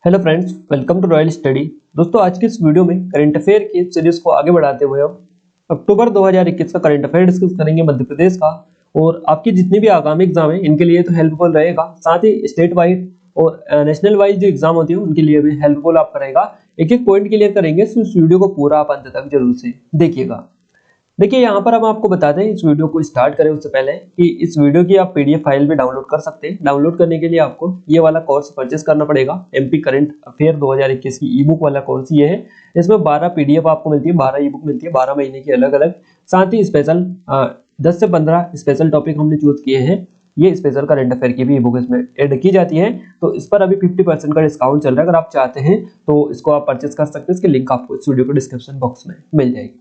Hello friends, welcome to royal study. दोस्तों, आज की इस वीडियो में करंट अफेयर की सीरीज को आगे बढ़ाते हुए हम अक्टूबर 2021 का करंट अफेयर डिस्कस करेंगे मध्य प्रदेश का। और आपकी जितनी भी आगामी एग्जाम है इनके लिए तो हेल्पफुल रहेगा, साथ ही स्टेट वाइड और नेशनल वाइज जो एग्जाम होती है उनके लिए भी हेल्पफुल आपका रहेगा। एक एक पॉइंट क्लियर करेंगे, तो इस वीडियो को पूरा आप अंत तक जरूर से देखिएगा। देखिए, यहाँ पर हम आपको बताते हैं इस वीडियो को स्टार्ट करें उससे पहले कि इस वीडियो की आप पीडीएफ फाइल में डाउनलोड कर सकते हैं। डाउनलोड करने के लिए आपको ये वाला कोर्स परचेस करना पड़ेगा। एमपी करंट अफेयर 2021 की ई बुक वाला कोर्स ये है। इसमें 12 पीडीएफ आपको मिलती है, 12 ई बुक मिलती है, 12 महीने की अलग अलग। साथ ही स्पेशल 10 से 15 स्पेशल टॉपिक हमने चूज किए हैं। ये स्पेशल करंट अफेयर की भी ई बुक इसमें ऐड की जाती है। तो इस पर अभी 50% का डिस्काउंट चल रहा है। अगर आप चाहते हैं तो इसको आप परचेस कर सकते हैं। इसकी लिंक आपको इस वीडियो के डिस्क्रिप्शन बॉक्स में मिल जाएगी।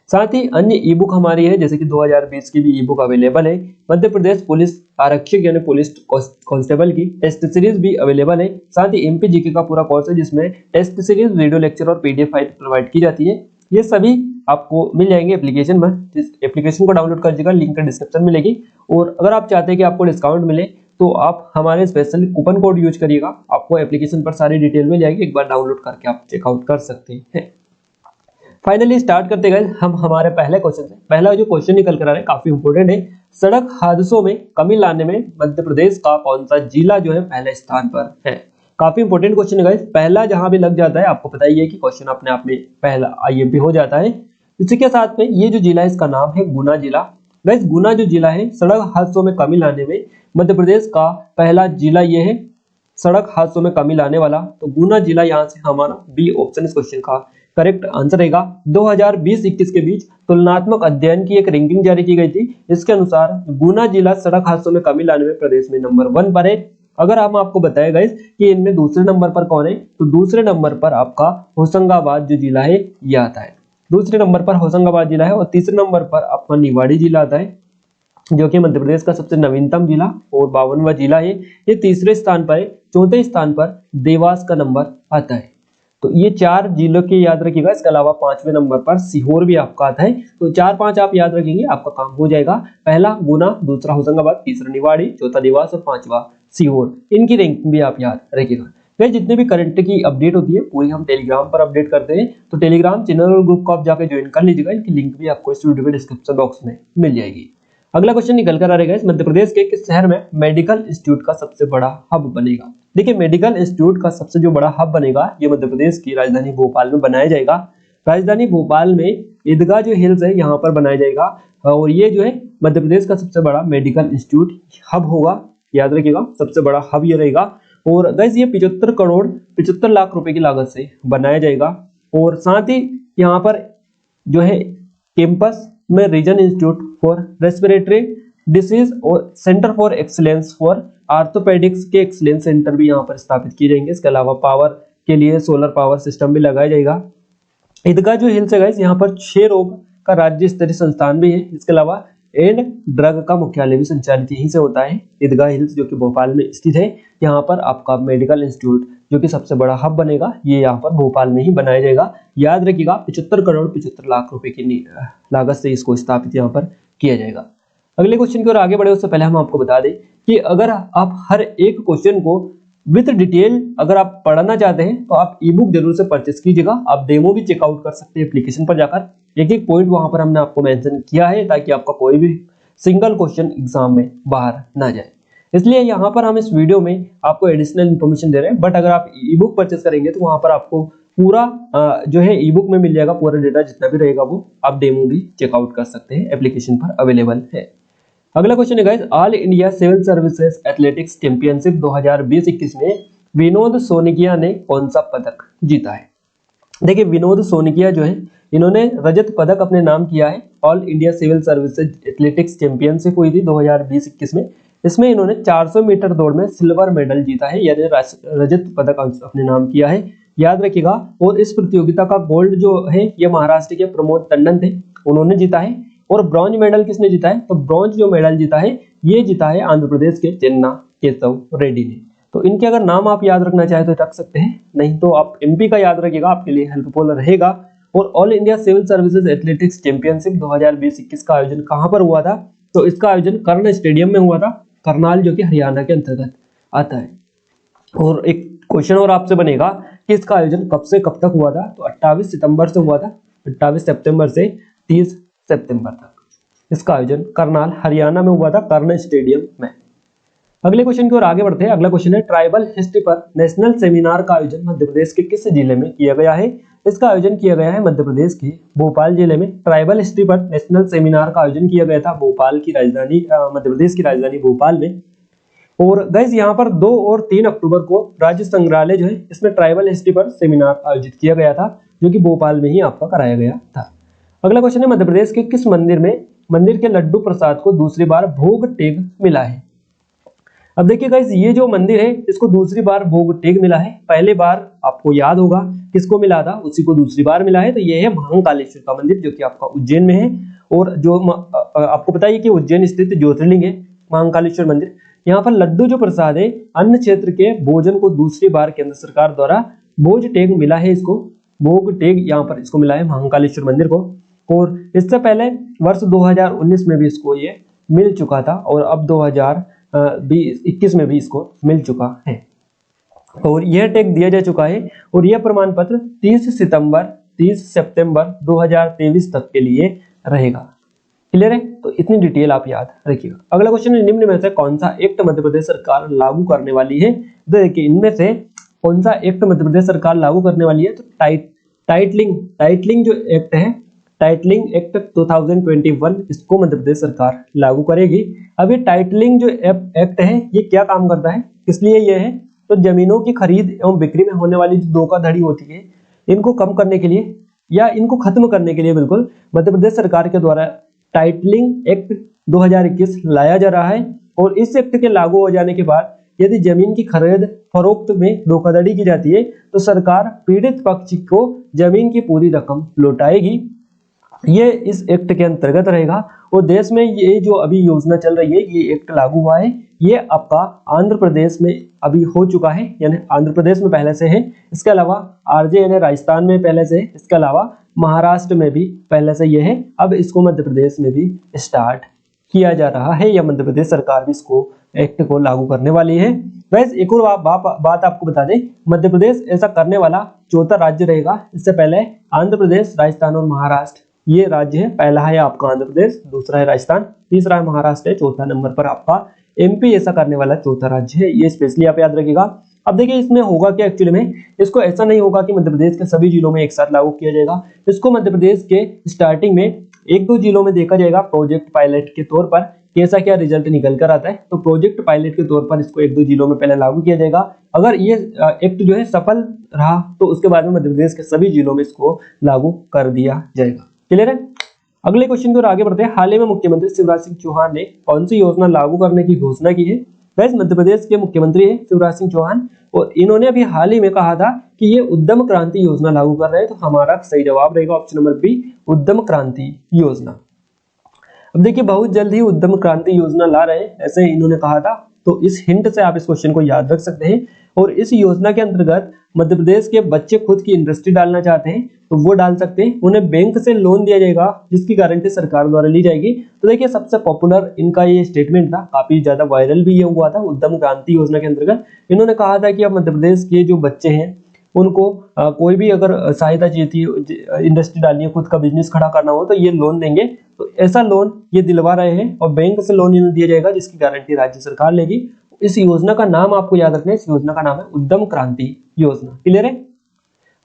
साथ ही अन्य ई बुक हमारी है, जैसे कि 2020 की भी ई बुक अवेलेबल है। मध्य प्रदेश पुलिस आरक्षक यानी पुलिस कांस्टेबल की टेस्ट सीरीज भी अवेलेबल है। साथ ही एमपी जीके का पूरा कोर्स है जिसमें टेस्ट सीरीज, वीडियो लेक्चर और पीडीएफ फाइल प्रोवाइड की जाती है। ये सभी आपको मिल जाएंगे एप्लीकेशन में। इस एप्लीकेशन को डाउनलोड कर लीजिएगा, लिंक डिस्क्रिप्शन में मिलेगी। और अगर आप चाहते हैं कि आपको डिस्काउंट मिले तो आप हमारे स्पेशल कूपन कोड यूज करिएगा, आपको एप्लीकेशन पर सारी डिटेल मिल जाएगी। एक बार डाउनलोड करके आप चेकआउट कर सकते हैं। फाइनली स्टार्ट करते गए हम हमारे पहले क्वेश्चन से। पहला जो क्वेश्चन निकल कर आ रहा है काफी इंपोर्टेंट है। सड़क हादसों में कमी लाने में मध्य प्रदेश का कौन सा जिला जो है पहले स्थान पर है। काफी इंपोर्टेंट क्वेश्चन है गाइस। पहला जहां भी लग जाता है आपको पता ही है कि क्वेश्चन अपने आप में पहला आईएमपी हो जाता है। इसी के साथ में ये जो जिला है इसका नाम है गुना जिला। गाइस, गुना जो जिला है सड़क हादसों में कमी लाने में मध्य प्रदेश का पहला जिला ये है, सड़क हादसों में कमी लाने वाला। तो गुना जिला यहाँ से हमारा बी ऑप्शन इस क्वेश्चन का करेक्ट आंसर रहेगा। 2020-21 के बीच तुलनात्मक अध्ययन की एक रैंकिंग जारी की गई थी। इसके अनुसार गुना जिला सड़क हादसों में कमी लाने में प्रदेश में नंबर 1 पर है। अगर हम आपको बताया गाइस कि इनमें दूसरे नंबर पर कौन है, तो दूसरे नंबर पर आपका होशंगाबाद जो जिला है ये आता है। दूसरे नंबर पर होशंगाबाद जिला है और तीसरे नंबर पर आपका निवाड़ी जिला आता है, जो कि मध्य प्रदेश का सबसे नवीनतम जिला और 52वां जिला है। ये तीसरे स्थान पर है। चौथे स्थान पर देवास का नंबर आता है। तो ये 4 जिलों के याद रखिएगा। इसके अलावा 5वें नंबर पर सीहोर भी आपका आता है। तो 4-5 आप याद रखेंगे, आपका काम हो जाएगा। पहला गुना, दूसरा होशंगाबाद, तीसरा निवाड़ी, चौथा देवास और 5वां सीहोर। इनकी रैंकिंग भी आप याद रखिएगा। फिर जितने भी करंट की अपडेट होती है पूरी हम टेलीग्राम पर अपडेट करते हैं। तो टेलीग्राम चैनल और ग्रुप को आप जाकर ज्वाइन कर लीजिएगा। इनकी लिंक भी आपको इस वीडियो के डिस्क्रिप्शन बॉक्स में मिल जाएगी। अगला क्वेश्चन निकल कर आ रहेगा, मध्य प्रदेश के किस शहर में मेडिकल इंस्टीट्यूट का सबसे बड़ा हब बनेगा। देखिए, मेडिकल इंस्टीट्यूट का सबसे जो बड़ा हब बनेगा ये मध्य प्रदेश की राजधानी भोपाल में बनाया जाएगा। राजधानी भोपाल में ईदगाह जो हिल्स है यहाँ पर बनाया जाएगा। और ये जो है मध्य प्रदेश का सबसे बड़ा मेडिकल इंस्टीट्यूट हब होगा, याद रखिएगा। सबसे बड़ा हब ये रहेगा। और गाइस, ये 75 करोड़ 75 लाख रुपए की लागत से बनाया जाएगा। और साथ ही यहाँ पर जो है कैंपस में region institute for respiratory disease और centre for excellence for orthopaedics के एक्सीलेंस सेंटर भी यहाँ पर स्थापित किए जाएंगे। इसके अलावा पावर के लिए सोलर पावर सिस्टम भी लगाया जाएगा। ईदगाह जो हिल्स है गाइस, यहाँ पर क्षय रोग का राज्य स्तरीय संस्थान भी है। इसके अलावा एंड ड्रग का मुख्यालय भी संचालित यहीं से होता है। ईदगाह हिल्स जो कि भोपाल में स्थित है, यहाँ पर आपका मेडिकल इंस्टीट्यूट जो कि सबसे बड़ा हब बनेगा ये यहाँ पर भोपाल में ही बनाया जाएगा। याद रखिएगा, 75 करोड़ 75 लाख रुपए की लागत से इसको स्थापित यहाँ पर किया जाएगा। अगले क्वेश्चन की ओर आगे बढ़े उससे पहले हम आपको बता दें कि अगर आप हर एक क्वेश्चन को विद डिटेल अगर आप पढ़ना चाहते हैं तो आप ई बुक जरूर से परचेस कीजिएगा। आप डेमो भी चेकआउट कर सकते हैं एप्लीकेशन पर जाकर। एक एक पॉइंट वहां पर हमने आपको मेंशन किया है ताकि आपका कोई भी सिंगल क्वेश्चन एग्जाम में बाहर ना जाए। इसलिए यहाँ पर हम इस वीडियो में आपको एडिशनल इन्फॉर्मेशन दे रहे हैं। बट अगर आप ई बुक परचेस करेंगे तो वहां पर आपको पूरा जो है ई बुक में मिल जाएगा, पूरा डेटा जितना भी रहेगा वो आप डेमो भी चेकआउट कर सकते हैं, एप्लीकेशन पर अवेलेबल है। अगला क्वेश्चन है guys, all India civil services athletics championship 2020-21 में विनोद सोनिकिया ने कौन सा पदक जीता है। देखिए, विनोद सोनिकिया जो है इन्होंने रजत पदक अपने नाम किया है। All India civil services athletics championship हुई थी 2020-21 में। इसमें इन्होंने 400 मीटर दौड़ में सिल्वर मेडल जीता है, यानी रजत पदक अपने नाम किया है, याद रखिएगा। और इस प्रतियोगिता का गोल्ड जो है ये महाराष्ट्र के प्रमोद टंडन थे, उन्होंने जीता है। और ब्रॉन्ज मेडल किसने जीता है, तो ब्रॉन्ज जो मेडल जीता है ये जीता है आंध्र प्रदेश के चेन्ना केशव रेड्डी ने। तो इनके अगर नाम आप याद रखना चाहे तो रख सकते हैं, नहीं तो आप एमपी का याद रखिएगा, आपके लिए हेल्पफुल रहेगा। और all India civil services athletics championship 2020-21 का आयोजन कहां पर हुआ था, तो इसका आयोजन कर्ण स्टेडियम में हुआ था, करनाल जो कि हरियाणा के अंतर्गत आता है। और एक क्वेश्चन और आपसे बनेगा कि इसका आयोजन कब से कब तक हुआ था, तो 28 सितंबर से हुआ था, 28 सितंबर से 30 सितंबर तक इसका आयोजन करनाल हरियाणा में हुआ था, कर्ण स्टेडियम में। अगले क्वेश्चन की ओर आगे बढ़ते हैं। अगला क्वेश्चन है ट्राइबल हिस्ट्री पर नेशनल सेमिनार का आयोजन मध्य प्रदेश के किस जिले में किया गया है? इसका आयोजन किया गया है मध्य प्रदेश के भोपाल जिले में। ट्राइबल हिस्ट्री पर नेशनल सेमिनार का आयोजन किया गया था भोपाल की राजधानी मध्य प्रदेश की राजधानी भोपाल में। और गाइस यहाँ पर 2 और 3 अक्टूबर को राज्य संग्रहालय जो है इसमें ट्राइबल हिस्ट्री पर सेमिनार आयोजित किया गया था, जो कि भोपाल में ही आपका कराया गया था। अगला क्वेश्चन है मध्य प्रदेश के किस मंदिर के लड्डू प्रसाद को दूसरी बार भोग टेग मिला है? अब देखिए गाइस, ये जो मंदिर है इसको दूसरी बार भोग टेग मिला है। पहले बार आपको याद होगा किसको मिला था, उसी को दूसरी बार मिला है। तो ये है महाकालेश्वर का मंदिर, जो कि आपका उज्जैन में है। और जो आपको बताइए कि उज्जैन स्थित ज्योतिर्लिंग है महाकालेश्वर मंदिर। यहाँ पर लड्डू जो प्रसाद है अन्य क्षेत्र के भोजन को दूसरी बार केंद्र सरकार द्वारा भोज टेग मिला है। इसको भोग टेग यहाँ पर इसको मिला है महाकालेश्वर मंदिर को। और इससे पहले वर्ष 2019 में भी इसको ये मिल चुका था, और अब 2021 में भी इसको मिल चुका है, और यह टैग दिया जा चुका है। और यह प्रमाण पत्र 30 सितंबर 2023 तक के लिए रहेगा। क्लियर है? तो इतनी डिटेल आप याद रखिएगा। अगला क्वेश्चन है निम्न में से कौन सा एक्ट मध्य प्रदेश सरकार लागू करने वाली है? देखिए इनमें से कौन सा एक्ट मध्य प्रदेश सरकार लागू करने वाली है? तो टाइटलिंग जो एक्ट है, टाइटलिंग एक्ट 2021, इसको मध्य प्रदेश सरकार लागू करेगी। अब ये टाइटलिंग जो एक्ट है ये क्या काम करता है, किस लिए ये है? तो जमीनों की खरीद एवं बिक्री में होने वाली जो धोखाधड़ी होती है इनको कम करने के लिए या इनको खत्म करने के लिए बिल्कुल मध्य प्रदेश सरकार के द्वारा टाइटलिंग एक्ट 2021 लाया जा रहा है। और इस एक्ट के लागू हो जाने के बाद यदि जमीन की खरीद फरोख्त में धोखाधड़ी की जाती है तो सरकार पीड़ित पक्ष को जमीन की पूरी रकम लौटाएगी। ये इस एक्ट के अंतर्गत रहेगा। और देश में ये जो अभी योजना चल रही है, ये एक्ट लागू हुआ है, ये आपका आंध्र प्रदेश में अभी हो चुका है, यानी आंध्र प्रदेश में पहले से है। इसके अलावा आरजे यानी राजस्थान में पहले से है। इसके अलावा महाराष्ट्र में भी पहले से ये है। अब इसको मध्य प्रदेश में भी स्टार्ट किया जा रहा है, या मध्य प्रदेश सरकार भी इसको एक्ट को लागू करने वाली है। वैसे एक और बात आपको बता दें, मध्य प्रदेश ऐसा करने वाला चौथा राज्य रहेगा। इससे पहले आंध्र प्रदेश, राजस्थान और महाराष्ट्र ये राज्य है। पहला है आपका आंध्र प्रदेश, दूसरा है राजस्थान, तीसरा है महाराष्ट्र है, चौथा नंबर पर आपका एमपी ऐसा करने वाला चौथा राज्य है। ये स्पेशली आप याद रखिएगा। अब देखिए इसमें होगा क्या एक्चुअली में, इसको ऐसा नहीं होगा कि मध्य प्रदेश के सभी जिलों में एक साथ लागू किया जाएगा। इसको मध्य प्रदेश के स्टार्टिंग में 1-2 जिलों में देखा जाएगा प्रोजेक्ट पायलट के तौर पर, कैसा क्या रिजल्ट निकल कर आता है। तो प्रोजेक्ट पायलट के तौर पर इसको 1-2 जिलों में पहले लागू किया जाएगा। अगर ये एक्ट जो है सफल रहा तो उसके बाद में मध्य प्रदेश के सभी जिलों में इसको लागू कर दिया जाएगा। क्लियर है? अगले क्वेश्चन की ओर आगे बढ़ते हैं। हाल ही में मुख्यमंत्री शिवराज सिंह चौहान ने कौन सी योजना लागू करने की घोषणा की है? गाइस मध्य प्रदेश के मुख्यमंत्री है शिवराज सिंह चौहान, और इन्होंने अभी हाल ही में कहा था कि ये उद्यम क्रांति योजना लागू कर रहे हैं। तो हमारा सही जवाब रहेगा ऑप्शन नंबर बी, उद्यम क्रांति योजना। अब देखिए बहुत जल्द ही उद्यम क्रांति योजना ला रहे हैं, ऐसे इन्होंने कहा था। तो इस हिंट से आप इस क्वेश्चन को याद रख सकते हैं। और इस योजना के अंतर्गत मध्य प्रदेश के बच्चे खुद की इंडस्ट्री डालना चाहते हैं तो वो डाल सकते हैं। उन्हें बैंक से लोन दिया जाएगा जिसकी गारंटी सरकार द्वारा ली जाएगी। तो देखिए सबसे पॉपुलर इनका ये स्टेटमेंट था, काफी ज्यादा वायरल भी ये हुआ था। उद्यम क्रांति योजना के अंतर्गत इन्होंने कहा था कि अब मध्य प्रदेश के जो बच्चे हैं उनको कोई भी अगर सहायता चाहिए थी, इंडस्ट्री डालनी है, खुद का बिजनेस खड़ा करना हो, तो ये लोन देंगे। तो ऐसा लोन ये दिलवा रहे हैं और बैंक से लोन इन्हें दिया जाएगा जिसकी गारंटी राज्य सरकार लेगी। इस योजना का नाम आपको याद रखना है, इस योजना का नाम है उद्यम क्रांति योजना। क्लियर है?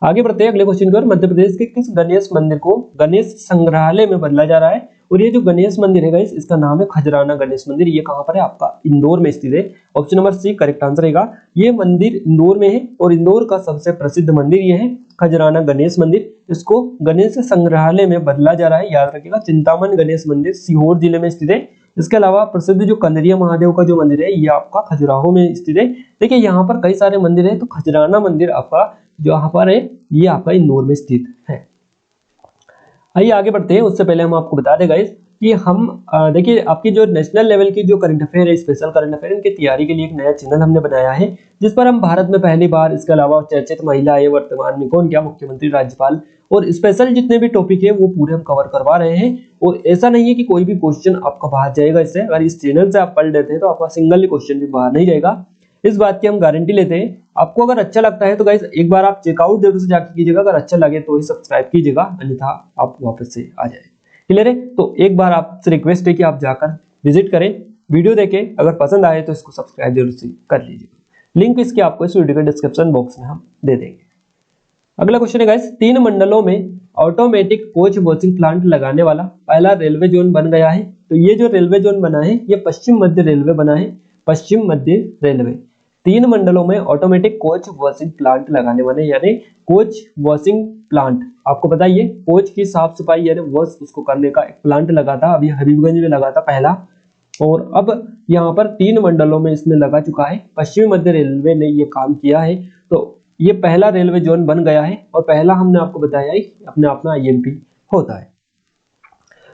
आगे बढ़ते हैं अगले क्वेश्चन की ओर। मध्य प्रदेश के किस गणेश मंदिर को गणेश संग्रहालय में बदला जा रहा है? और ये जो गणेश मंदिर है गाइस, इसका नाम है खजराना गणेश मंदिर। ये कहां पर है? आपका इंदौर में स्थित है। Option number C correct answer रहेगा। ये मंदिर इंदौर में है और इंदौर का सबसे प्रसिद्ध मंदिर ये है खजराना गणेश मंदिर। इसको गणेश संग्रहालय में बदला जा रहा है, याद रखिएगा। चिंतामन गणेश मंदिर सीहोर जिले में स्थित है। इसके अलावा प्रसिद्ध जो कंदरिया महादेव का जो मंदिर है ये आपका खजुराहो में स्थित है। देखिए यहाँ पर कई सारे मंदिर है, तो खजराना मंदिर आपका जो यहाँ पर है ये आपका इंदौर में स्थित है। आइए आगे बढ़ते हैं। उससे पहले हम आपको बता दें गाइस कि हम देखिए आपकी जो नेशनल लेवल की जो करंट अफेयर है, स्पेशल करंट अफेयर, इनकी तैयारी के लिए एक नया चैनल हमने बनाया है जिस पर हम भारत में पहली बार, इसके अलावा चर्चित महिला है वर्तमान में कौन, क्या, मुख्यमंत्री, राज्यपाल और स्पेशल जितने भी टॉपिक है वो पूरे हम कवर करवा रहे हैं। और ऐसा नहीं है कि कोई भी क्वेश्चन आपका बाहर जाएगा इससे। अगर इस चैनल से आप पढ़ लेते हैं तो आपका सिंगल क्वेश्चन भी बाहर नहीं जाएगा। इस बात की हम गारंटी लेते हैं। आपको अगर अच्छा लगता है तो गाइस एक बार आप चेकआउट जरूर से जाके कीजिएगा, अगर अच्छा लगे तो ही सब्सक्राइब कीजिएगा, अन्यथा आप वापस से आ जाए। क्लियर है? तो एक बार आपसे रिक्वेस्ट है कि आप जाकर विजिट करें, वीडियो देखें, अगर पसंद आए तो इसको सब्सक्राइब जरूर से कर लीजिएगा। लिंक इसके आपको इस वीडियो के डिस्क्रिप्शन बॉक्स में हम दे देंगे। अगला क्वेश्चन है गाइस, 3 मंडलों में ऑटोमेटिक कोच वॉशिंग प्लांट लगाने वाला पहला रेलवे जोन बन गया है। तो ये जो रेलवे जोन बना है ये पश्चिम मध्य रेलवे बना है, पश्चिम मध्य रेलवे। 3 मंडलों में ऑटोमेटिक कोच वॉशिंग प्लांट लगाने वाले, यानी कोच वॉशिंग प्लांट, आपको पता ही है कोच की साफ सफाई यानी वॉश उसको करने का एक प्लांट लगा था, अभी हबीबगंज में लगा था पहला, और अब यहाँ पर 3 मंडलों में इसमें लगा चुका है। पश्चिम मध्य रेलवे ने ये काम किया है, तो ये पहला रेलवे जोन बन गया है, और पहला हमने आपको बताया है अपने आप में IMP होता है।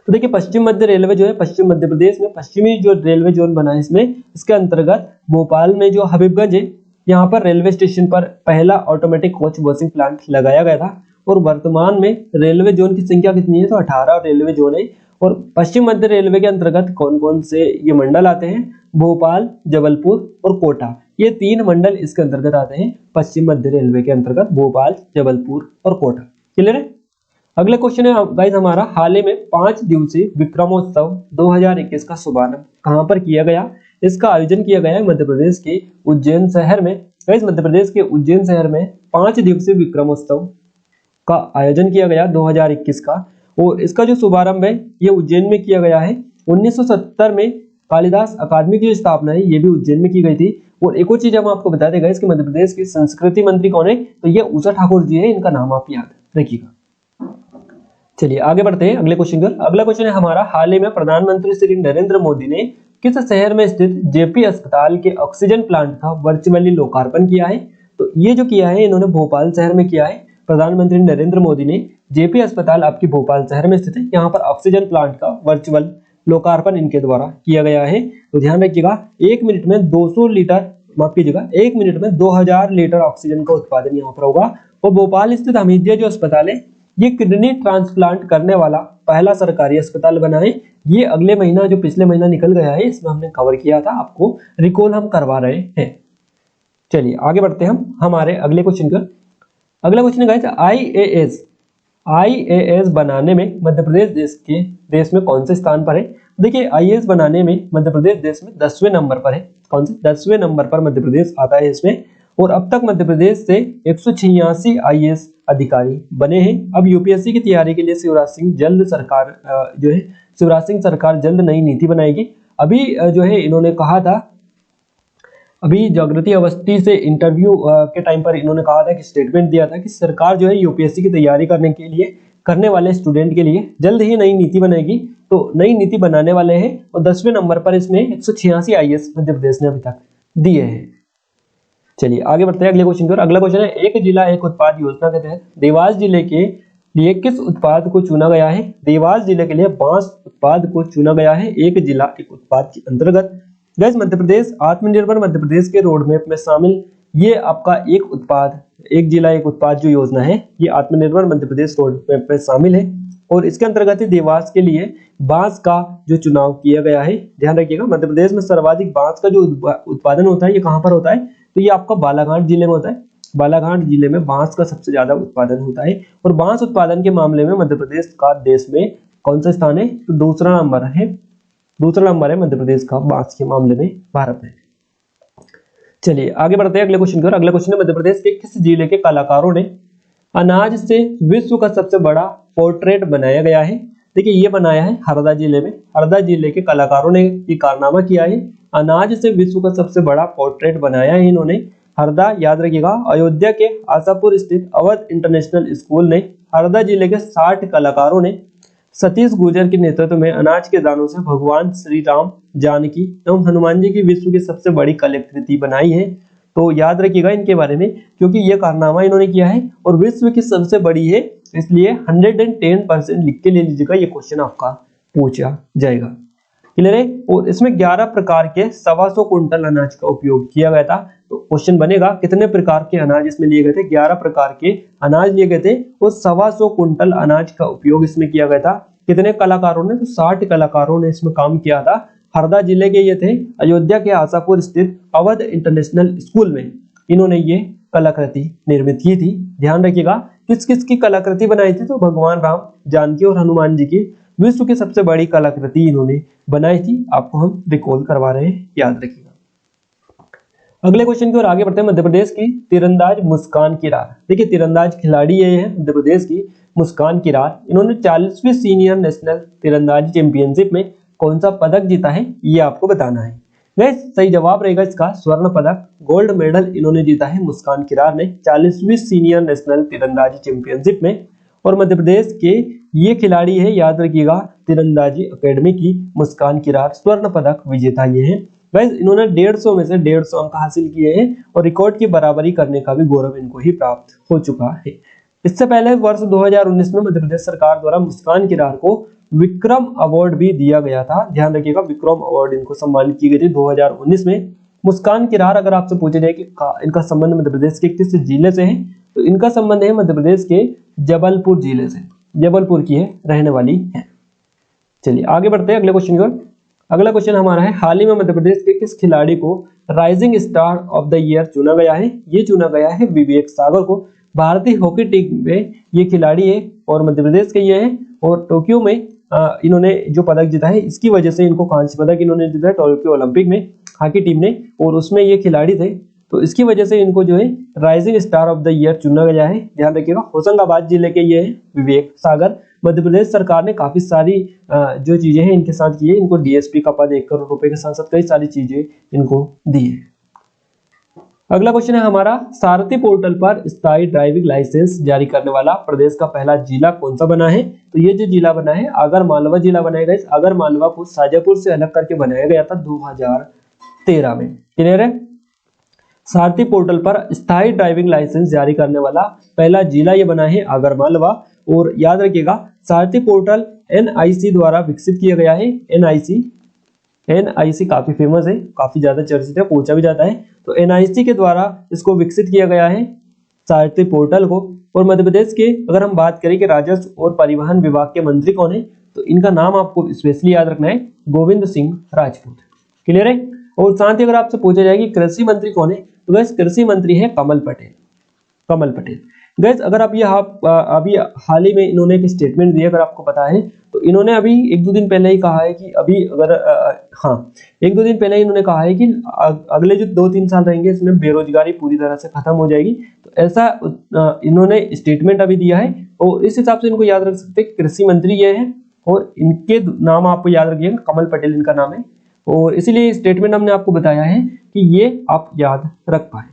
तो देखिए पश्चिम मध्य रेलवे जो है पश्चिम मध्य प्रदेश में पश्चिमी जो रेलवे जोन बना है इसमें, इसके अंतर्गत भोपाल में जो हबीबगंज है यहाँ पर रेलवे स्टेशन पर पहला ऑटोमेटिक कोच वॉशिंग प्लांट लगाया गया था। और वर्तमान में रेलवे जोन की संख्या कितनी है, तो 18 रेलवे जोन है। और पश्चिम मध्य रेलवे के अंतर्गत कौन कौन से ये मंडल आते हैं, भोपाल, जबलपुर और कोटा, ये 3 मंडल इसके अंतर्गत आते हैं। पश्चिम मध्य रेलवे के अंतर्गत भोपाल, जबलपुर और कोटा। क्लियर है? अगला क्वेश्चन है गाइस हमारा, हाल ही में 5 दिवसीय विक्रमोत्सव 2021 का शुभारंभ कहां पर किया गया? इसका आयोजन किया गया है मध्य प्रदेश के उज्जैन शहर में। गाइस मध्य प्रदेश के उज्जैन शहर में 5 दिवसीय विक्रमोत्सव का आयोजन किया गया 2021 का, और इसका जो शुभारंभ है ये उज्जैन में किया गया है। 1970 में कालिदास अकादमी की स्थापना है, ये भी उज्जैन में की गई थी। और एक और चीज हम आपको बता देगा, इसके मध्य प्रदेश के संस्कृति मंत्री कौन है, तो ये उषा ठाकुर जी है, इनका नाम आप याद रखिएगा। चलिए आगे बढ़ते हैं अगले क्वेश्चन पर। अगला क्वेश्चन है हमारा, हाल ही में प्रधानमंत्री श्री नरेंद्र मोदी ने किस शहर में स्थित JP अस्पताल के ऑक्सीजन प्लांट का वर्चुअली लोकार्पण किया है? तो ये जो किया है इन्होंने भोपाल शहर में किया है। प्रधानमंत्री नरेंद्र मोदी ने JP अस्पताल आपकी भोपाल शहर में स्थित है, यहाँ पर ऑक्सीजन प्लांट का वर्चुअल लोकार्पण इनके द्वारा किया गया है। तो ध्यान रखिएगा 1 मिनट में 200 लीटर, माफ कीजिएगा 1 मिनट में 2000 लीटर ऑक्सीजन का उत्पादन यहाँ पर होगा। और भोपाल स्थित हमीदिया जो अस्पताल है ये किडनी ट्रांसप्लांट करने वाला पहला सरकारी अस्पताल बना है। ये अगले महीना जो पिछले महीना निकल गया है इसमें हमने कवर किया था, आपको रिकॉल हम करवा रहे हैं। चलिए आगे बढ़ते हैं हम हमारे अगले क्वेश्चन का। अगला क्वेश्चन है IAS बनाने में मध्य प्रदेश देश में कौन से स्थान पर है? देखिए IAS बनाने में मध्य प्रदेश देश में 10वें नंबर पर है। कौन से? 10वें नंबर पर मध्य प्रदेश आता है इसमें। और अब तक मध्य प्रदेश से 186 IAS अधिकारी बने हैं। अब UPSC की तैयारी के लिए शिवराज सिंह सरकार जल्द नई नीति बनाएगी। अभी जो है इन्होंने कहा था, अभी जागृति अवस्थी से इंटरव्यू के टाइम पर इन्होंने कहा था कि स्टेटमेंट दिया था कि सरकार जो है UPSC की तैयारी करने वाले स्टूडेंट के लिए जल्द ही नई नीति बनेगी। तो नई नीति बनाने वाले हैं और 10वें नंबर पर इसमें 186 IAS मध्य प्रदेश ने अभी तक दिए हैं। चलिए आगे बढ़ते हैं अगले क्वेश्चन की ओर। अगला क्वेश्चन है, एक जिला एक उत्पाद योजना के तहत देवास जिले के लिए किस उत्पाद को चुना गया है? देवास जिले के लिए बांस उत्पाद को चुना गया है एक जिला एक उत्पाद के अंतर्गत। गैस मध्य प्रदेश आत्मनिर्भर मध्य प्रदेश के रोड मैप में शामिल ये आपका एक जिला एक उत्पाद जो योजना है ये आत्मनिर्भर मध्य प्रदेश रोड मैप में शामिल है। और इसके अंतर्गत ही देवास के लिए बांस का जो चुनाव किया गया है। ध्यान रखिएगा मध्य प्रदेश में सर्वाधिक बांस का जो उत्पादन होता है ये कहां पर होता है? तो ये आपका बालाघाट जिले में होता है। बालाघाट जिले में बांस का सबसे ज्यादा उत्पादन होता है। और बांस उत्पादन के मामले में मध्य प्रदेश का देश में कौन सा स्थान है? तो दूसरा नंबर है मध्य प्रदेश का बांस के मामले में भारत में। चलिए आगे बढ़ते हैं अगले क्वेश्चन की ओर। अगला क्वेश्चन है, मध्य प्रदेश के किस जिले के कलाकारों ने अनाज से विश्व का सबसे बड़ा पोर्ट्रेट बनाया गया है? देखिए ये बनाया है हरदा जिले में। हरदा जिले के कलाकारों ने ये कारनामा किया है, अनाज से विश्व का सबसे बड़ा पोर्ट्रेट बनाया है इन्होंने। हरदा याद रखिएगा, अयोध्या के आशापुर स्थित अवध इंटरनेशनल स्कूल ने हरदा जिले के 60 कलाकारों ने सतीश गुर्जर के नेतृत्व में अनाज के दानों से भगवान श्री राम, जानकी एवं हनुमान जी की विश्व की सबसे बड़ी कलाकृति बनाई है। तो याद रखिएगा इनके बारे में, क्योंकि ये कारनामा इन्होंने किया है और विश्व की सबसे बड़ी है, इसलिए 110% लिख के ले लीजिएगा, ये क्वेश्चन आपका पूछा जाएगा। क्लियर है? और इसमें 11 प्रकार के 125 कुंटल अनाज का उपयोग किया गया था। तो क्वेश्चन बनेगा कितने प्रकार के अनाज इसमें लिए गए थे? 11 प्रकार के अनाज लिए गए थे और 125 कुंटल अनाज का उपयोग इसमें किया गया था। कितने कलाकारों ने? तो 60 कलाकारों ने इसमें काम किया था हरदा जिले के ये थे। अयोध्या के आशापुर स्थित अवध इंटरनेशनल स्कूल में इन्होंने ये कलाकृति निर्मित की थी। ध्यान रखिएगा किस किस की कलाकृति बनाई थी, तो भगवान राम, जानकी और हनुमान जी की विश्व की सबसे बड़ी कलाकृति इन्होंने बनाई थी। आपको हम रिकॉल करवा रहे हैं, याद रखिएगा। अगले क्वेश्चन की ओर आगे बढ़ते हैं। मध्य प्रदेश की तीरंदाज मुस्कान किरार, देखिए तीरंदाज खिलाड़ी ये है मध्य प्रदेश की मुस्कान किरार। इन्होंने 40वीं सीनियर नेशनल तीरंदाजी चैंपियनशिप में कौन सा पदक जीता है, ये आपको बताना है। गाइस सही जवाब रहेगा इसका स्वर्ण पदक, गोल्ड मेडल इन्होंने जीता है मुस्कान किरार ने 40वीं सीनियर नेशनल तीरंदाजी चैंपियनशिप में। और मध्य प्रदेश के ये खिलाड़ी है, याद रखिएगा, तीरंदाजी अकेडमी की मुस्कान किरार स्वर्ण पदक विजेता ये है। गाइस इन्होंने 150 में से 150 अंक हासिल किए हैं और रिकॉर्ड की बराबरी करने का भी गौरव इनको ही प्राप्त हो चुका है। इससे पहले वर्ष 2019 में मध्य प्रदेश सरकार द्वारा मुस्कान किरार को विक्रम अवार्ड भी दिया गया था। ध्यान रखिएगा विक्रम अवार्ड इनको सम्मानित की गई थी 2019 में। मुस्कान किरार अगर आपसे पूछा जाए कि इनका संबंध मध्य प्रदेश के किस जिले से है, तो इनका संबंध है मध्य प्रदेश के जबलपुर जिले से, जबलपुर की है रहने वाली है। चलिए आगे बढ़ते हैं अगले क्वेश्चन की ओर। अगला क्वेश्चन हमारा है, हाल ही में मध्य प्रदेश के किस खिलाड़ी को rising star of the year चुना गया है। ये चुना गया है विवेक सागर को। भारतीय हॉकी टीम में ये खिलाड़ी है और मध्य प्रदेश के ये है। और टोक्यो में इन्होंने जो पदक जीता है, इसकी वजह से इनको कांस्य पदक इन्होंने जीता है टोक्यो ओलंपिक में हॉकी टीम ने, और उसमें ये खिलाड़ी थे, तो इसकी वजह से इनको जो है rising star of the year चुना गया है। ध्यान रखिएगा होशंगाबाद जिले के ये है विवेक सागर। मध्य प्रदेश सरकार ने काफी सारी जो चीजें हैं इनके साथ की है। इनको डीएसपी का पद 1 करोड़ रुपए के साथ साथ कई सारी चीजें इनको दी है। अगला क्वेश्चन है हमारा, सारथी पोर्टल पर स्थायी ड्राइविंग लाइसेंस जारी करने वाला प्रदेश का पहला जिला कौन सा बना है। तो ये जो जिला बना है आगर मालवा जिला बनाया गया। इस आगर मालवा को शाजापुर से अलग करके बनाया गया था 2013 में। क्लियर है। सारथी पोर्टल पर स्थायी ड्राइविंग लाइसेंस जारी करने वाला पहला जिला ये बना है आगर मालवा। और याद रखिएगा सारथी पोर्टल NIC द्वारा विकसित किया गया है। NIC काफी फेमस है, काफी ज्यादा चर्चित है, पूछा भी जाता है। तो NIC के द्वारा इसको विकसित किया गया है सारथी पोर्टल को। और मध्य प्रदेश के अगर हम बात करें कि राजस्व और परिवहन विभाग के मंत्री कौन है, तो इनका नाम आपको स्पेशली याद रखना है, गोविंद सिंह राजपूत। क्लियर है। और साथ ही अगर आपसे पूछा जाए कि कृषि मंत्री कौन है, तो गैस कृषि मंत्री है कमल पटेल। कमल पटेल गैस अगर आप ये अभी हाल ही में इन्होंने एक स्टेटमेंट दिया, अगर आपको पता है, तो इन्होंने अभी 1-2 दिन पहले ही कहा है कि अभी अगर 1-2 दिन पहले इन्होंने कहा है कि अगले जो 2-3 साल रहेंगे इसमें बेरोजगारी पूरी तरह से खत्म हो जाएगी। तो ऐसा इन्होंने स्टेटमेंट अभी दिया है और इस हिसाब से इनको याद रख सकते हैं। कृषि मंत्री ये है और इनके नाम आपको याद रखिएगा, कमल पटेल इनका नाम है। और इसीलिए स्टेटमेंट हमने आपको बताया है कि ये आप याद रख पाए।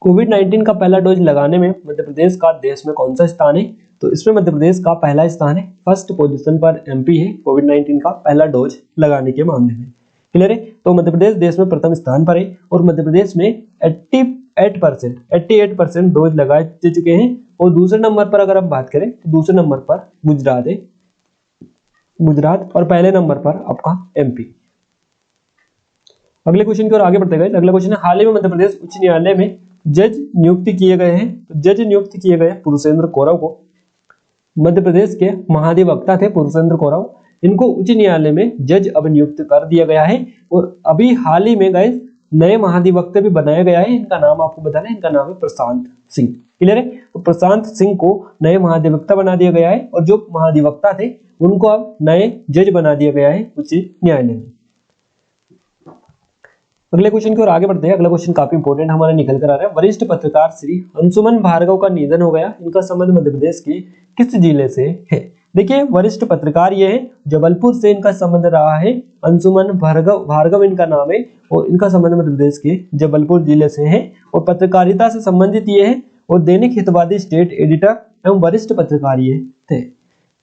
कोविड-19 का पहला डोज लगाने में मध्य प्रदेश का देश में कौन सा स्थान है। तो इसमें मध्य प्रदेश का पहला स्थान है, फर्स्ट पोजीशन पर MP है कोविड-19 का पहला डोज लगाने के मामले में। क्लियर है। तो मध्य प्रदेश देश में प्रथम स्थान पर है और मध्य प्रदेश में 88% डोज लगाए जा चुके हैं। और दूसरे नंबर पर अगर हम बात करें तो दूसरे नंबर पर गुजरात है, गुजरात, और पहले नंबर पर आपका MP। अगले क्वेश्चन की ओर आगे बढ़ते हैं। अगला क्वेश्चन है, हाल ही में मध्य प्रदेश उच्च न्यायालय में जज नियुक्त किए गए हैं। तो जज नियुक्त किए गए पुरुषेंद्र कौरव को। मध्य प्रदेश के महाधिवक्ता थे पुरुषेंद्र कौरव, इनको उच्च न्यायालय में जज अब नियुक्त कर दिया गया है। और अभी हाल ही में गए नए महाधिवक्ता भी बनाया गया है। इनका नाम आपको बताना है, इनका नाम है प्रशांत सिंह। क्लियर है। तो प्रशांत सिंह को नए महाधिवक्ता बना दिया गया है और जो महाधिवक्ता थे उनको अब नए जज बना दिया गया है उच्च न्यायालय में। अगले क्वेश्चन की ओर आगे बढ़ते हैं। अगला क्वेश्चन काफी इंपॉर्टेंट हमारे निकल कर आ रहा है। वरिष्ठ पत्रकार श्री अंशुमन भार्गव का निधन हो गया। इनका संबंध मध्य प्रदेश के किस जिले से है। देखिए वरिष्ठ पत्रकार ये है, जबलपुर से इनका संबंध रहा है। अंशुमन भार्गव इनका नाम है और इनका संबंध मध्य प्रदेश के जबलपुर जिले से है और पत्रकारिता से संबंधित ये है और दैनिक हितवादी स्टेट एडिटर एवं वरिष्ठ पत्रकार ये थे।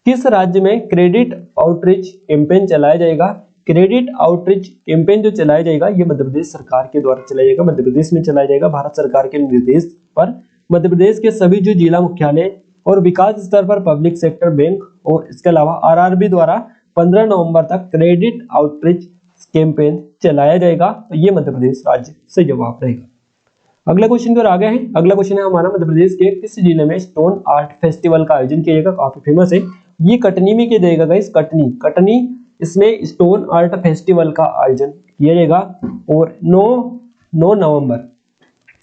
किस राज्य में क्रेडिट आउटरीच कैंपेन चलाया जाएगा। क्रेडिट आउटरीच कैंपेन जो चलाया जाएगा ये मध्य प्रदेश सरकार के द्वारा चलाया जाएगा, मध्य प्रदेश में चलाया जाएगा। भारत सरकार के निर्देश पर मध्य प्रदेश के सभी जो जिला मुख्यालय और विकास स्तर पर पब्लिक सेक्टर बैंक और इसके अलावा RRB द्वारा 15 नवंबर तक क्रेडिट आउटरीच कैंपेन चलाया जाएगा। तो ये मध्य प्रदेश राज्य से जवाब रहेगा। अगला क्वेश्चन की ओर आ गए हैं। अगला क्वेश्चन है हमारा, मध्य प्रदेश के किस जिले में स्टोन आर्ट फेस्टिवल का आयोजन किया जाएगा। काफी फेमस है, ये कटनी में किया जाएगा गाइस। कटनी इसमें स्टोन आर्ट फेस्टिवल का आयोजन किया जाएगा। और 9 नवंबर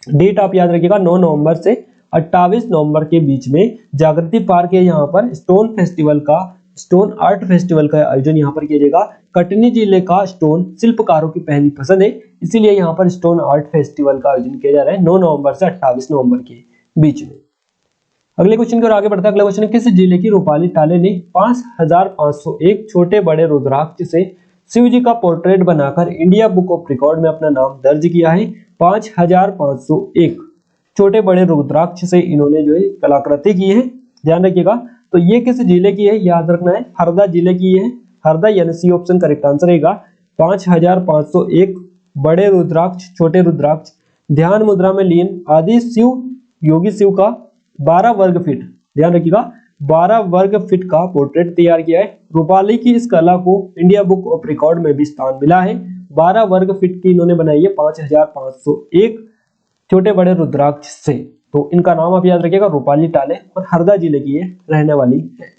डेट आप याद रखिएगा, 9 नवंबर से 28 नवंबर के बीच में जागृति पार्क है, यहाँ पर स्टोन आर्ट फेस्टिवल का आयोजन यहाँ पर किया जाएगा। कटनी जिले का स्टोन शिल्पकारों की पहली पसंद है, इसीलिए यहाँ पर स्टोन आर्ट फेस्टिवल का आयोजन किया जा रहा है 9 नवंबर से 28 नवंबर के बीच में। अगले क्वेश्चन की ओर आगे बढ़ता है। अगला क्वेश्चन है, किस जिले की रूपाली टाले ने 5501 छोटे बड़े रुद्राक्ष से शिव जी का पोर्ट्रेट बनाकर इंडिया बुक ऑफ रिकॉर्ड में अपना नाम दर्ज किया है? 5501 छोटे बड़े रुद्राक्ष से इन्होंने जो है कलाकृति की है, ध्यान रखिएगा। तो ये किस जिले की है, याद रखना है, हरदा जिले की है। हरदा यानी सी ऑप्शन करेक्ट आंसर रहेगा। 5501 बड़े रुद्राक्ष, छोटे रुद्राक्ष ध्यान मुद्रा में लीन आदि शिव योगी शिव का 12 वर्ग फीट, ध्यान रखिएगा 12 वर्ग फीट का पोर्ट्रेट तैयार किया है। रूपाली की इस कला को इंडिया बुक ऑफ रिकॉर्ड में भी स्थान मिला है। 12 वर्ग फीट की इन्होंने बनाई है 5501 छोटे बड़े रुद्राक्ष से। तो इनका नाम आप याद रखिएगा रूपाली टाले और हरदा जिले की ये रहने वाली है।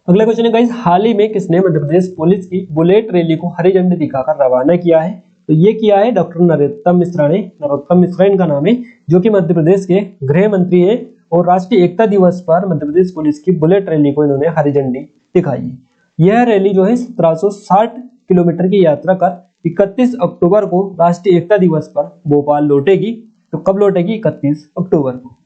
अगला क्वेश्चन है गाइस, हाल ही में किसने मध्य प्रदेश पुलिस की बुलेट रैली को हरी झंडी दिखाकर रवाना किया है? तो ये किया है डॉक्टर नरोत्तम मिश्रा ने। नरोत्तम मिश्रा इनका नाम है, जो कि मध्य प्रदेश के गृह मंत्री है। और राष्ट्रीय एकता दिवस पर मध्य प्रदेश पुलिस की बुलेट रैली को इन्होंने हरी झंडी दिखाई है। यह रैली जो है 1760 किलोमीटर की यात्रा कर 31 अक्टूबर को राष्ट्रीय एकता दिवस पर भोपाल लौटेगी। तो कब लौटेगी? 31 अक्टूबर को।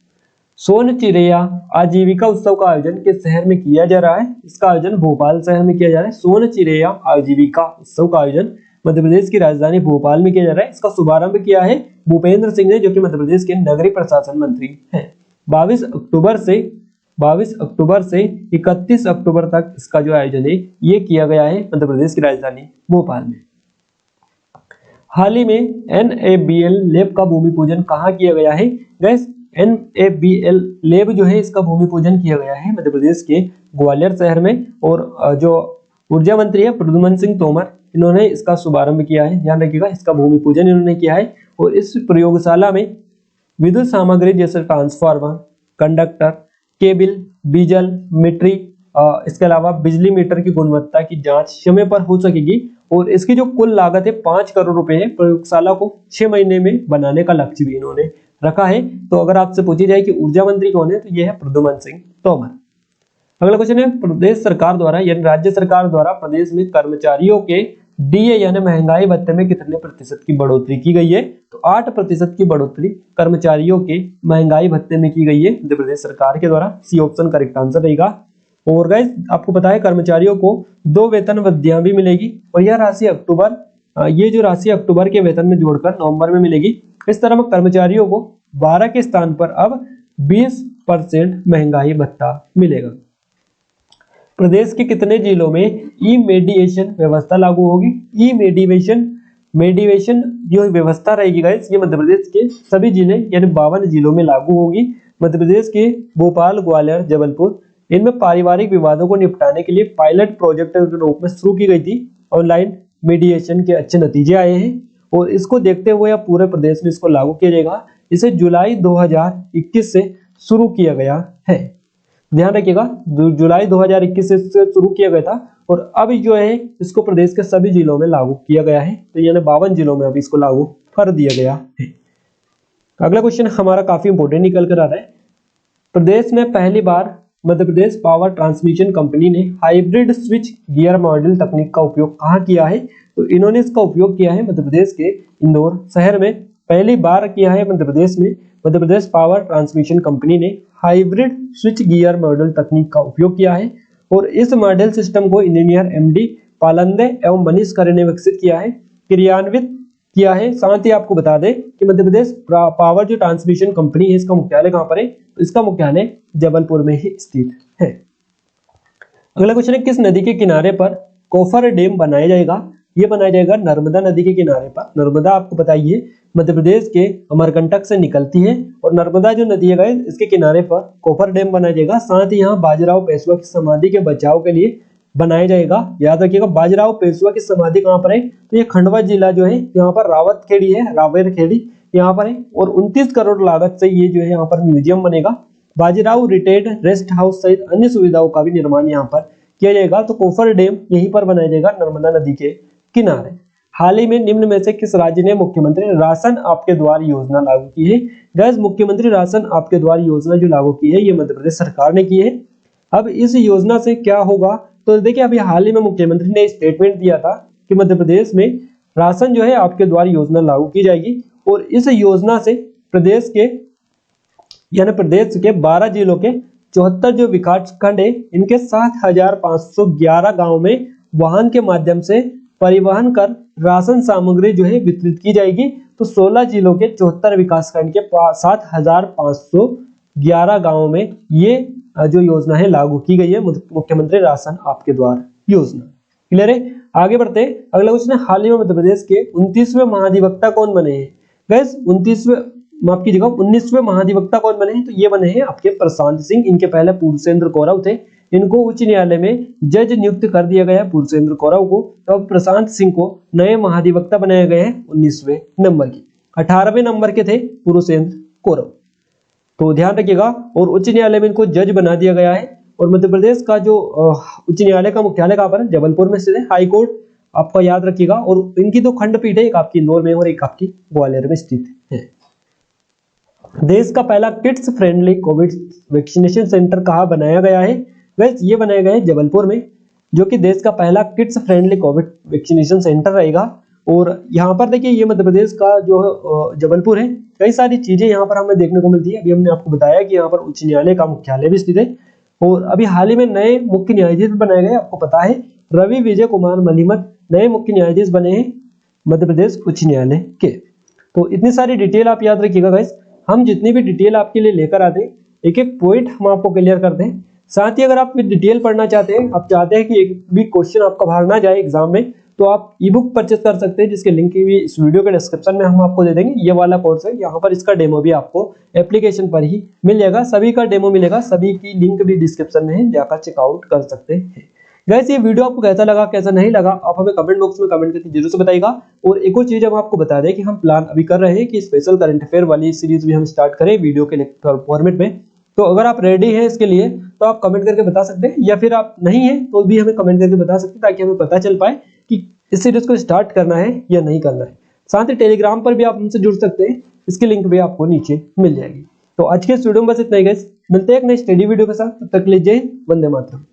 सोन चिरैया आजीविका उत्सव का आयोजन किस शहर में किया जा रहा है? इसका आयोजन भोपाल शहर में किया जा रहा है। सोन चिरैया आजीविका उत्सव का आयोजन मध्य प्रदेश की राजधानी भोपाल में किया जा रहा है। इसका शुभारंभ किया है भूपेंद्र सिंह ने, जो कि मध्य प्रदेश के नगरीय प्रशासन मंत्री हैं। 22 अक्टूबर से 31 अक्टूबर तक इसका जो आयोजन है ये किया गया है मध्य प्रदेश की राजधानी भोपाल में। हाल ही में NABL लैब का भूमि पूजन कहाँ किया गया है? गैस NABL लैब जो है इसका भूमि पूजन किया गया है मध्य प्रदेश के ग्वालियर शहर में। और जो ऊर्जा मंत्री है प्रद्युम्न सिंह तोमर, इन्होंने इसका शुभारंभ किया है, ध्यान रखिएगा इसका भूमि पूजन इन्होंने किया है। और इस प्रयोगशाला में विद्युत सामग्री जैसे ट्रांसफार्मर, कंडक्टर, केबल, डीजल, मीटरी, इसके अलावा बिजली मीटर की गुणवत्ता की जांच समय पर हो सकेगी। और इसकी जो कुल लागत है 5 करोड़ रुपए है। प्रयोगशाला को 6 महीने में बनाने का लक्ष्य भी इन्होंने रखा है। तो अगर आपसे पूछी जाए कि ऊर्जा मंत्री कौन है, तो यह है प्रद्युम्न सिंह तोमर। अगला क्वेश्चन है, प्रदेश सरकार द्वारा यानी राज्य सरकार द्वारा प्रदेश में कर्मचारियों के DA यानी महंगाई भत्ते में कितने प्रतिशत की बढ़ोतरी की गई है? तो 8% की बढ़ोतरी कर्मचारियों के महंगाई भत्ते में की गई है मध्य प्रदेश सरकार के द्वारा। सी ऑप्शन करेक्ट आंसर रहेगा। और गाइस आपको पता है कर्मचारियों को 2 वेतन वृद्धियां भी मिलेगी, और यह राशि अक्टूबर के वेतन में जोड़कर नवंबर में मिलेगी। इस तरह कर्मचारियों को 12 के स्थान पर अब 20% महंगाई भत्ता मिलेगा। प्रदेश के कितने जिलों में ई मेडिएशन व्यवस्था लागू होगी? ई मेडिएशन जो व्यवस्था रहेगी गाइस, ये मध्य प्रदेश के सभी जिले यानी 52 जिलों में लागू होगी। मध्य प्रदेश के भोपाल, ग्वालियर, जबलपुर, इनमें पारिवारिक विवादों को निपटाने के लिए पायलट प्रोजेक्ट के रूप में शुरू की गई थी। ऑनलाइन मीडिएशन के अच्छे नतीजे आए हैं, और इसको देखते हुए अब पूरे प्रदेश में इसको लागू किया जाएगा। इसे जुलाई 2021 से शुरू किया गया है, ध्यान रखिएगा जुलाई 2021 से शुरू किया गया था। और अब जो है इसको प्रदेश के सभी जिलों में लागू किया गया है। तो यानी 52 जिलों में अभी इसको लागू कर दिया गया है। अगला क्वेश्चन हमारा काफी इंपोर्टेंट निकल कर आ रहा है। प्रदेश में पहली बार Madhya Pradesh power transmission company ने हाइब्रिड स्विच गियर मॉडल तकनीक का उपयोग कहाँ किया है? तो इन्होंने इसका उपयोग किया है मध्य प्रदेश के इंदौर शहर में, पहली बार किया है मध्य प्रदेश में। Madhya Pradesh power transmission company ने हाइब्रिड स्विच गियर मॉडल तकनीक का उपयोग किया है। और इस मॉडल सिस्टम को इंजीनियर MD पालंदे एवं मनीष खरे ने विकसित किया है, क्रियान्वित किया है। साथ ही आपको बता दें कि मध्य प्रदेश पावर जो ट्रांसमिशन कंपनी है इसका मुख्यालय कहां पर है? तो इसका मुख्यालय जबलपुर में ही स्थित है। अगला क्वेश्चन है, किस नदी के किनारे पर कोफर डैम बनाया जाएगा? ये बनाया जाएगा नर्मदा नदी के किनारे पर। नर्मदा आपको बताइए मध्य प्रदेश के अमरकंटक से निकलती है, और नर्मदा जो नदी है गाइस इसके किनारे पर कोफर डैम बनाया जाएगा। साथ ही यहाँ बाजीराव पेशवा की समाधि के बचाव के लिए बनाया जाएगा। याद रखिएगा बाजीराव पेशवा की समाधि कहाँ पर है? तो ये खंडवा जिला जो है यहाँ पर रावतखेड़ी है, रावेरखेड़ी यहाँ पर है। और 29 करोड़ लागत से ये जो है यहाँ पर म्यूजियम बनेगा। बाजीराव रिटेड रेस्ट हाउस सहित अन्य सुविधाओं का भी निर्माण यहाँ पर किया जाएगा तो कोफर डैम यहीं पर बनाया जाएगा नर्मदा नदी के किनारे। हाल ही में निम्न में से किस राज्य ने मुख्यमंत्री राशन आपके द्वार योजना लागू की है? गाइस, मुख्यमंत्री राशन आपके द्वार योजना जो लागू की है ये मध्य प्रदेश सरकार ने की है। अब इस योजना से क्या होगा, तो देखिए अभी हाल ही में मुख्यमंत्री ने स्टेटमेंट दिया था कि मध्य प्रदेश में राशन जो है आपके द्वार योजना लागू की जाएगी और इस योजना से प्रदेश के यानी प्रदेश के 12 जिलों के 74 जो विकास खंड है इनके 7,511 गाँव में वाहन के माध्यम से परिवहन कर राशन सामग्री जो है वितरित की जाएगी। तो 16 जिलों के 74 विकास खंड के 7,511 गाँव में ये जो योजना है लागू की गई है, मुख्यमंत्री राशन आपके द्वार योजना। क्लियर है? आगे बढ़ते हैं। अगला क्वेश्चन है, हाल ही में मध्य प्रदेश के 29वें महाधिवक्ता कौन बने हैं? गाइस, 19वें महाधिवक्ता कौन बने हैं? तो ये बने हैं आपके प्रशांत सिंह। इनके पहले पूर्णचंद्र गौरव थे, इनको उच्च न्यायालय में जज नियुक्त कर दिया गया है पूर्णचंद्र गौरव को। तो अब प्रशांत सिंह को नए महाधिवक्ता बनाया गया है 19वें नंबर की। 18वें नंबर के थे पूर्णचंद्र गौरव, तो ध्यान रखिएगा। और उच्च न्यायालय में इनको जज बना दिया गया है। और मध्य प्रदेश का जो उच्च न्यायालय का मुख्यालय कहाँ पर है? जबलपुर में स्थित है। हाई कोर्ट आपका याद रखिएगा। और इनकी दो खंडपीठ है, एक आपकी इंदौर में और एक आपकी ग्वालियर में स्थित है। देश का पहला kids friendly Covid vaccination centre कहाँ बनाया गया है? वैसे ये बनाया गया है जबलपुर में, जो कि देश का पहला kids friendly Covid vaccination centre रहेगा। और यहाँ पर देखिए ये मध्य प्रदेश का जो जबलपुर है, कई सारी चीजें यहाँ पर हमें देखने को मिलती है। अभी हमने आपको बताया कि यहाँ पर उच्च न्यायालय का मुख्यालय भी स्थित है। और अभी हाल ही में नए मुख्य न्यायाधीश बनाए गए, आपको पता है रवि विजय कुमार मलिमत नए मुख्य न्यायाधीश बने हैं मध्य प्रदेश उच्च न्यायालय के। तो इतनी सारी डिटेल आप याद रखिएगा गाइस। हम जितनी भी डिटेल आपके लिए लेकर आते हैं, एक एक पॉइंट हम आपको क्लियर करते हैं। साथ ही अगर आप डिटेल पढ़ना चाहते हैं, आप चाहते हैं कि एक भी क्वेश्चन आपका बाहर ना जाए एग्जाम में, तो आप ई बुक परचेस कर सकते हैं, जिसके लिंक भी इस वीडियो के डिस्क्रिप्शन में हम आपको दे देंगे। ये वाला कोर्स है, यहाँ पर इसका डेमो भी आपको एप्लीकेशन पर ही मिल जाएगा। सभी का डेमो मिलेगा, सभी की लिंक भी डिस्क्रिप्शन में है, जाकर चेकआउट कर सकते हैं। गाइस, ये वीडियो आपको कैसा लगा कैसा नहीं लगा आप हमें कमेंट बॉक्स में कमेंट करके जरूर से बताइएगा। और एक और चीज हम आपको बता दें कि हम प्लान अभी कर रहे हैं कि स्पेशल करंट अफेयर वाली सीरीज भी हम स्टार्ट करें वीडियो के फॉर्मेट में। तो अगर आप रेडी हैं इसके लिए तो आप कमेंट करके बता सकते हैं, या फिर आप नहीं हैं तो भी हमें कमेंट करके बता सकते हैं, ताकि हमें पता चल पाए कि इस सीरीज को स्टार्ट करना है या नहीं करना है। साथ ही टेलीग्राम पर भी आप हमसे जुड़ सकते हैं, इसकी लिंक भी आपको नीचे मिल जाएगी। तो आज के इस वीडियो में बस इतना ही गाइस, मिलते हैं एक नई स्टडी वीडियो के साथ। तब तक के लिए जय हिंद, वंदे मातरम।